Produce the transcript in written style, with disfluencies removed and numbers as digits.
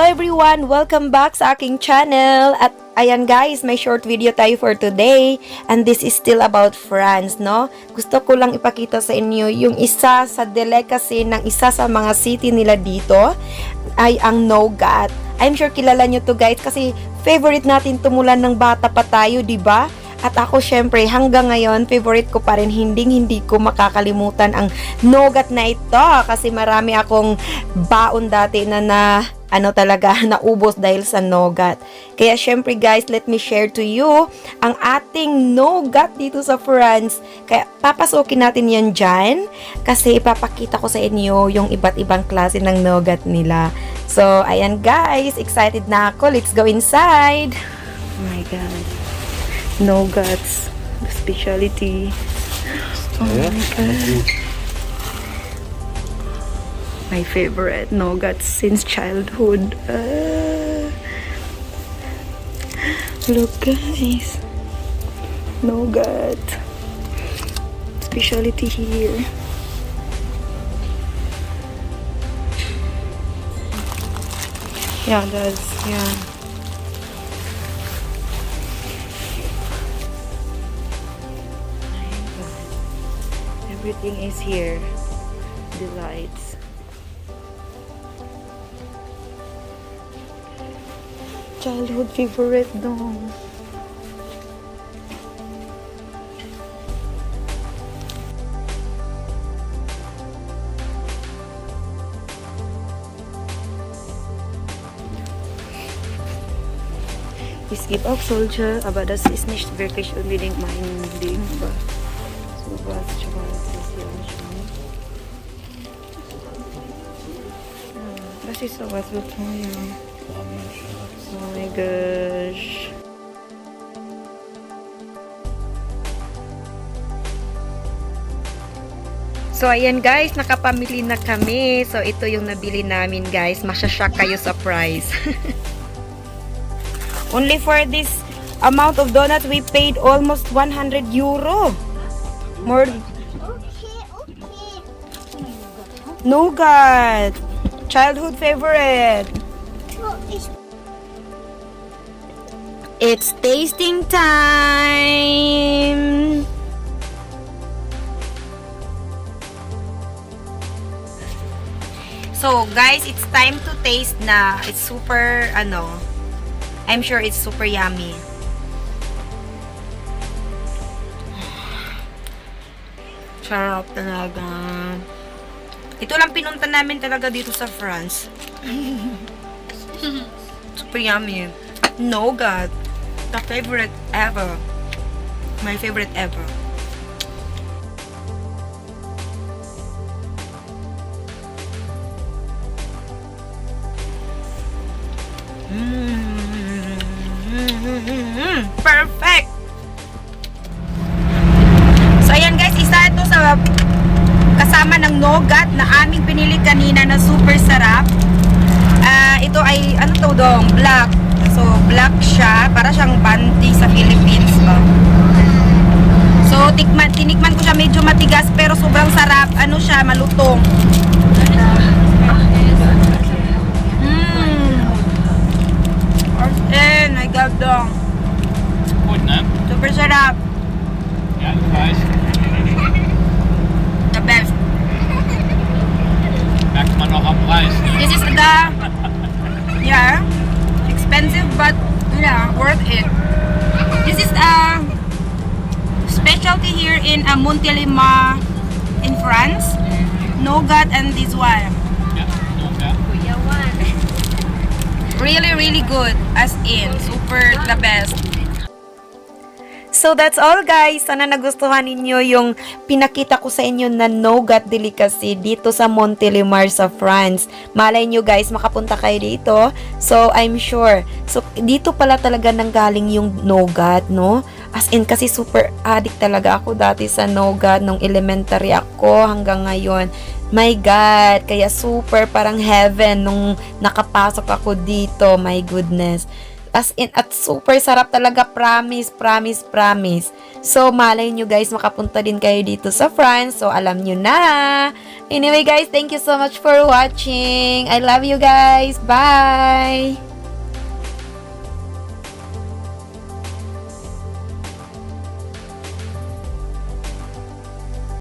everyone! Welcome back sa aking channel. At ayan guys, may short video tayo for today. And this is still about France, no? Gusto ko lang ipakita sa inyo yung isa sa delicacy ng isa sa mga city nila dito ay ang Nougat. I'm sure kilala nyo to guys kasi favorite natin tumulan ng bata pa tayo, di ba? At ako syempre hanggang ngayon favorite ko pa rin, hindi ko makakalimutan ang Nougat na ito kasi marami akong baon dati na naubos dahil sa Nougat. Kaya syempre guys, let me share to you ang ating Nougat dito sa France. Kaya papasukin natin yan dyan kasi ipapakita ko sa inyo yung iba't ibang klase ng Nougat nila. So ayan guys, excited na ako. Let's go inside. Oh my god. Nougats, the specialty. Oh my god. My favorite Nougats since childhood. Look guys. Nougat. Specialty here. Yeah, guys. Yeah. Everything is here. The lights. Childhood favorite dong. Es gibt auch solche, aber das ist nicht wirklich unbedingt mein Ding. Sowas schon mal interessiert mich schon. Das ist sowas so teuer. Oh my gosh. So ayan guys, nakapamili na kami. So ito yung nabili namin guys. Masyashock kayo sa price. Only for this amount of donuts we paid almost 100 euro. More. Nougat. Childhood favorite. It's tasting time. So guys, it's time to taste na. It's super I'm sure it's super yummy. Sarap talaga. Ito lang pinunta namin talaga dito sa France. Super yummy. Nougat. The favorite ever. My favorite ever. Perfect! So ayan guys, isa ito sa kasama ng Nougat na aming pinili kanina na super sarap. Ito ay black. So black siya, para siyang banti sa Philippines. So tinikman ko siya, medyo matigas pero sobrang sarap. Siya, malutong. I got dong. Goed, ne? Super sarap. Ja, guys. The best. Merkt man noch am Preis. This is expensive but worth it. This is a specialty here in Montélimar in France. Nougat and this one. Ja, Nougat. Really good, as in super the best. So that's all guys. Sana nagustuhan ninyo yung pinakita ko sa inyo na Nougat delicacy dito sa Montélimar sa France. Malay nyo guys, makapunta kayo dito. So I'm sure. So dito pala talaga nanggaling yung Nougat, no? As in kasi super addict talaga ako dati sa Nougat nung elementary ako hanggang ngayon. My God, kaya super parang heaven nung nakapasok ako dito. My goodness. As in, at super sarap talaga, promise, promise, promise. So, malay nyo guys, makapunta din kayo dito sa France. So, alam nyo na. Anyway guys, thank you so much for watching. I love you guys. Bye!